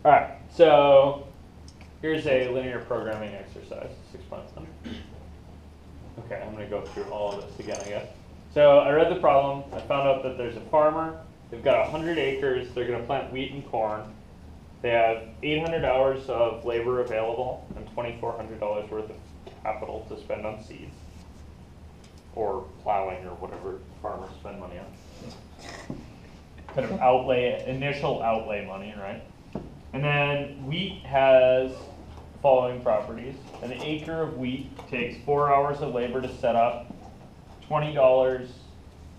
All right, so here's a linear programming exercise, 6 months. Okay, I'm going to go through all of this again, I guess. So I read the problem. I found out that there's a farmer. They've got 100 acres. They're going to plant wheat and corn. They have 800 hours of labor available and $2,400 worth of capital to spend on seeds or plowing or whatever farmers spend money on. Kind of outlay, initial outlay money, right? And then wheat has the following properties. An acre of wheat takes 4 hours of labor to set up, $20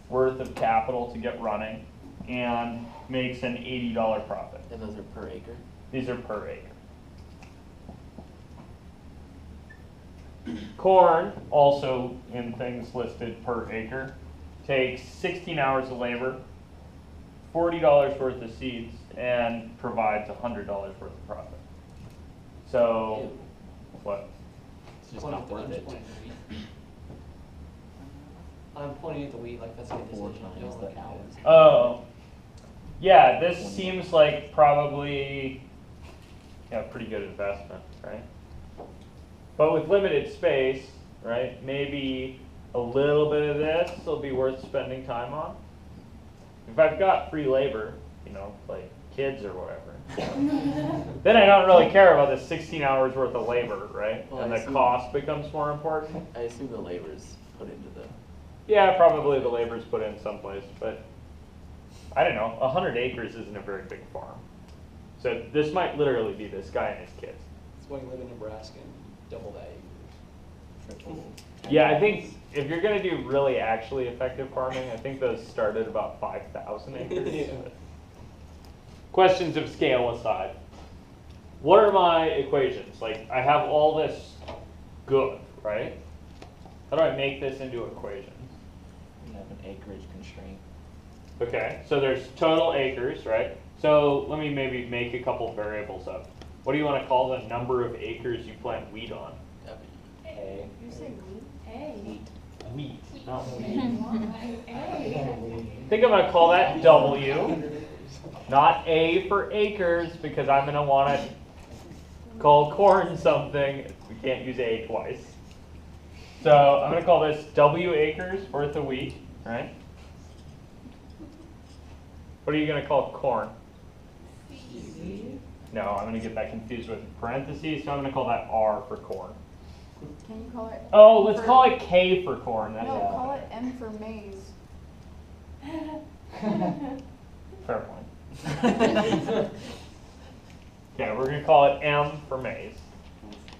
worth of capital to get running, and makes an $80 profit. And those are per acre? These are per acre. Corn, also in things listed per acre, takes 16 hours of labor, $40 worth of seeds, and provides $100 worth of profit. So, what? It's just not worth it. I'm pointing at the wheat like that's a good decision. Times the hours. Oh, yeah, this seems like probably a pretty good investment, right? But with limited space, right, maybe a little bit of this will be worth spending time on. If I've got free labor, you know, like kids or whatever, then I don't really care about the 16 hours worth of labor, right? Well, and I the see. cost becomes more important. I assume the labor's put into the... Yeah, probably the labor's put in someplace, but I don't know, 100 acres isn't a very big farm. So this might literally be this guy and his kids. That's why you live in Nebraska and double that acres. Yeah, I think if you're going to do really actually effective farming, I think those start at about 5,000 acres. Yeah. Questions of scale aside, what are my equations? Like, I have all this good, right? How do I make this into equations? You have an acreage constraint. Okay, so there's total acres, right? So let me maybe make a couple variables up. What do you want to call the number of acres you plant wheat on? A. You say wheat? A. Wheat, not wheat. A. I think I'm going to call that W, not A for acres, because I'm going to want to call corn something. We can't use A twice. So I'm going to call this W acres worth of wheat, right? What are you going to call corn? No, I'm going to get that confused with parentheses, so I'm going to call that R for corn. Can you call it? Oh, let's call it K for corn. That's No, call it M for maize. fair point. Okay, we're going to call it M for maize.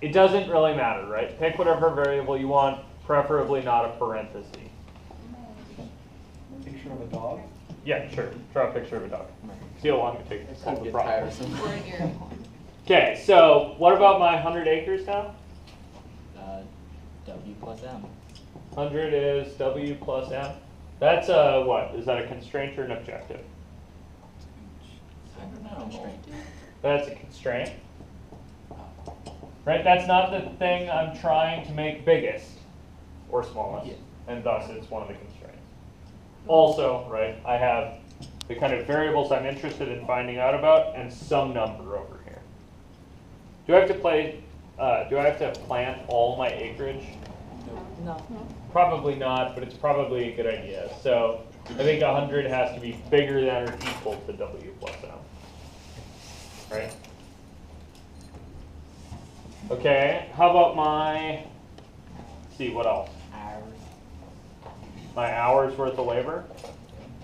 It doesn't really matter, right? Pick whatever variable you want, preferably not a parenthesis. Picture of a dog. Yeah, sure. Draw a picture of a dog. See how long it takes to solve the Get problem. tiresome. Okay, so what about my 100 acres now? W plus M. 100 is W plus M. That's what? Is that a constraint or an objective? I don't know. Constraint. That's a constraint. Right? That's not the thing I'm trying to make biggest or smallest. Yeah. And thus it's one of the constraints. Also, right, I have the kind of variables I'm interested in finding out about and some number over here. Do I have to plant all my acreage? No. Probably not, but it's probably a good idea. So I think 100 has to be bigger than or equal to W plus M. Right? Okay, how about my, let's see, what else? Hours. My hours worth of labor.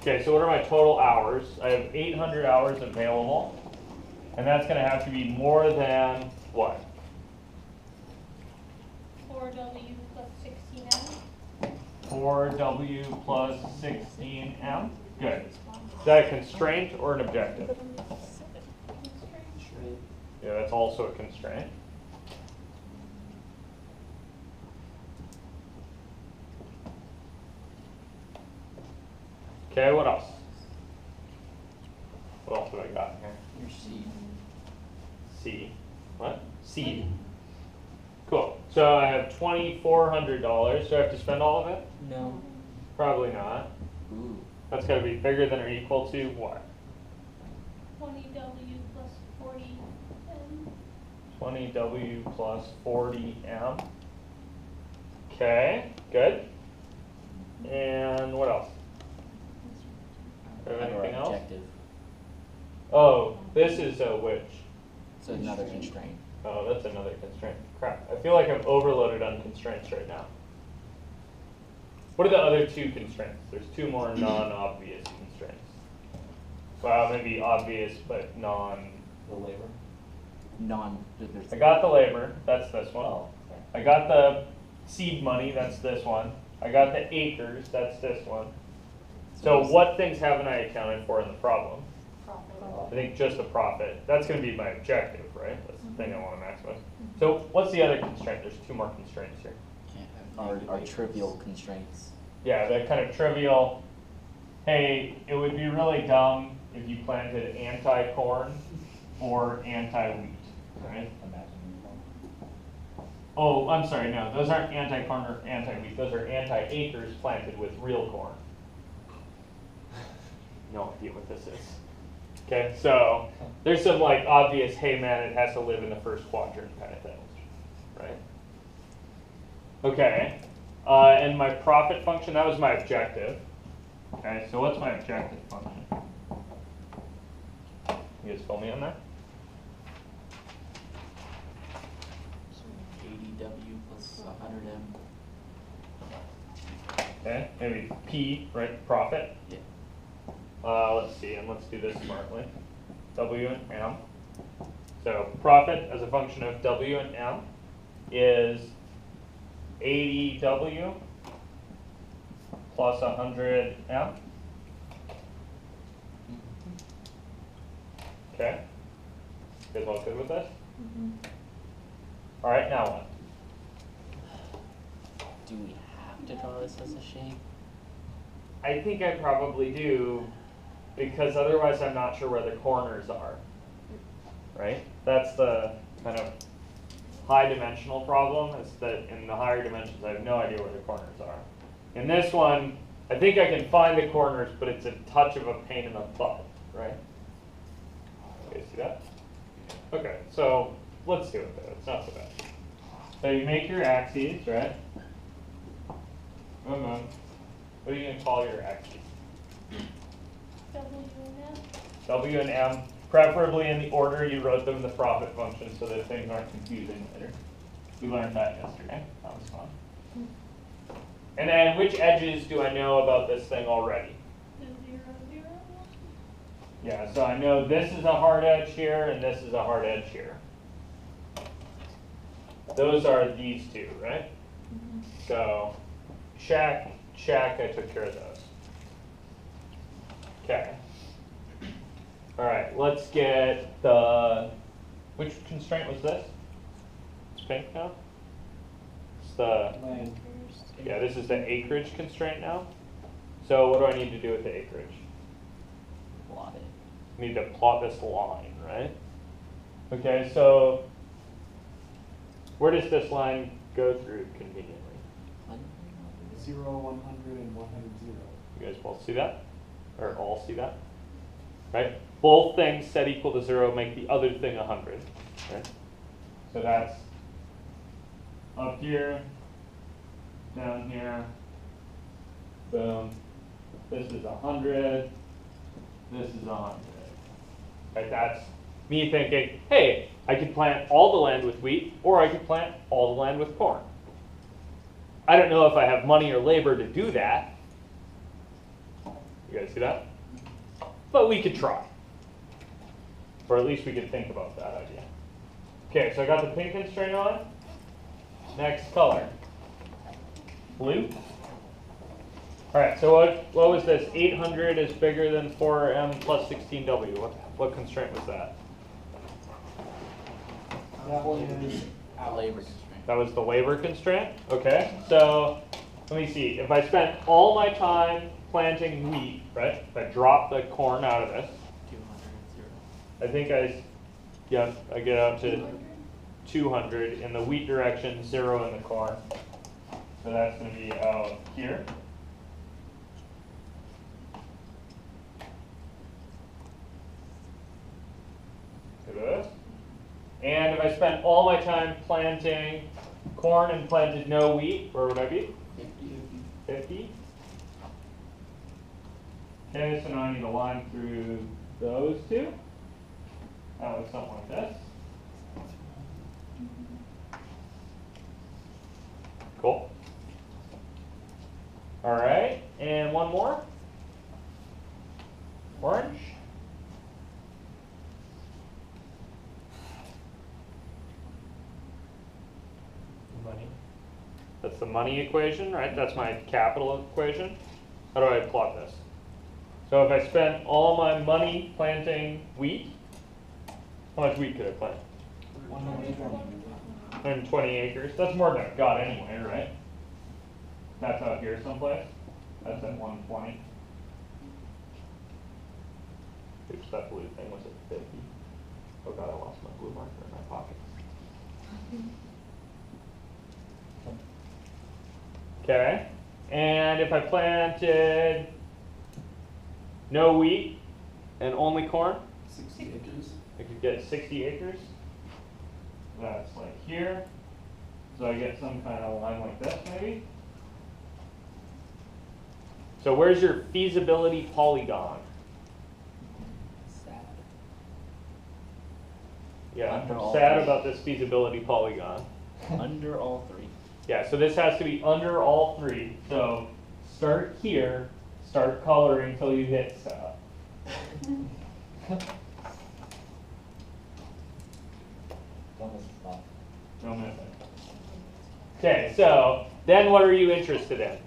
Okay, so what are my total hours? I have 800 hours available, and that's going to have to be more than what? 4W plus 16M. 4W plus 16M. Good. Is that a constraint or an objective? Yeah, that's also a constraint. Okay, what else? What else have I got here? Your seed. C. What? Seed. Cool. So I have $2,400. Do I have to spend all of it? No. Probably not. Ooh. That's got to be bigger than or equal to what? 20W plus 40 M. 20W plus 40M. Okay, good. And what else? Under Anything else? objective. Oh, this is a which? So another constraint. Oh, that's another constraint. Crap. I feel like I'm overloaded on constraints right now. What are the other two constraints? There's two more non-obvious constraints. Well, maybe obvious, but non. The labor. There's I got the labor. That's this one. Oh, okay. I got the seed money. That's this one. I got the acres. That's this one. So what things haven't I accounted for in the problem? I think just the profit. That's going to be my objective, right? That's the thing I want to maximize. So what's the other constraint? There's two more constraints here. Our trivial constraints. Yeah, the kind of trivial, hey, it would be really dumb if you planted anti-corn or anti-wheat, right? Oh, I'm sorry, no, those aren't anti-corn or anti-wheat. Those are anti-acres planted with real corn. No idea what this is. Okay, so there's some like obvious, hey man, it has to live in the first quadrant kind of things, right? Okay, and my profit function, that was my objective. Okay, so what's my objective function? You guys fill me on that? So 80W plus 100M. Okay, maybe P, right, profit. Yeah. Let's see, and let's do this smartly. W and M. So profit as a function of W and M is 80W plus 100M. Okay. You guys all good with this? All right, now what? Do we have to draw this as a shape? I think I probably do, because otherwise I'm not sure where the corners are, right? That's the kind of high dimensional problem, is that in the higher dimensions I have no idea where the corners are. In this one, I think I can find the corners, but it's a touch of a pain in the butt, right? Okay, see that? Okay, so let's do it though, it's not so bad. So you make your axes, right? What are you going to call your axes? W and M. W and M, preferably in the order you wrote them in the profit function so that things aren't confusing later. We learned that yesterday. That was fun. And then which edges do I know about this thing already? The 0, 0, 1. Yeah, so I know this is a hard edge here and this is a hard edge here. Those are these two, right? So check, check, I took care of those. Okay. All right, let's get the, which constraint was this? It's pink now? It's the, Land. yeah, this is the acreage constraint now. So what do I need to do with the acreage? Plot it. I need to plot this line, right? Okay, so where does this line go through conveniently? 0, 100, and 100, 0. You guys both see that? Or all see that? Right? Both things set equal to 0 make the other thing 100. Right? So that's up here, down here, boom. This is 100. This is 100. Right? That's me thinking, hey, I could plant all the land with wheat, or I could plant all the land with corn. I don't know if I have money or labor to do that. You guys see that? But we could try. Or at least we could think about that idea. Okay, so I got the pink constraint on. Next color. Blue. All right, so what was this? 800 is bigger than 4m plus 16w. What constraint was that? That one is Labor constraint. That was the labor constraint. Okay, so let me see. If I spent all my time planting wheat, right? If I drop the corn out of this, 200, 0. I think I get out to 200 in the wheat direction, 0 in the corn. So that's going to be out here. Good. And if I spent all my time planting corn and planted no wheat, where would I be? 50. Okay, so now I need a line through those two. That looks something like this. Cool. All right, and one more. Orange. Money. That's the money equation, right? That's my capital equation. How do I plot this? So if I spent all my money planting wheat, how much wheat could I plant? 120 acres. That's more than I've got anyway, right? That's out here someplace. That's at 120. Oops, that blue thing was at 50. Oh god, I lost my blue marker in my pocket. Okay, and if I planted no wheat and only corn, 60 acres. I could get 60 acres. That's like here. So I get some kind of line like this maybe. So where's your feasibility polygon? Sad. Yeah, Under I'm all sad three. about this feasibility polygon. Under all three. Yeah, so this has to be under all three. So start here, start coloring until you hit stop. Don't miss it. Okay, so then what are you interested in?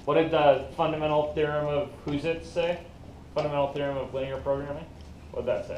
What did the fundamental theorem of who's it say? Fundamental theorem of linear programming? What did that say?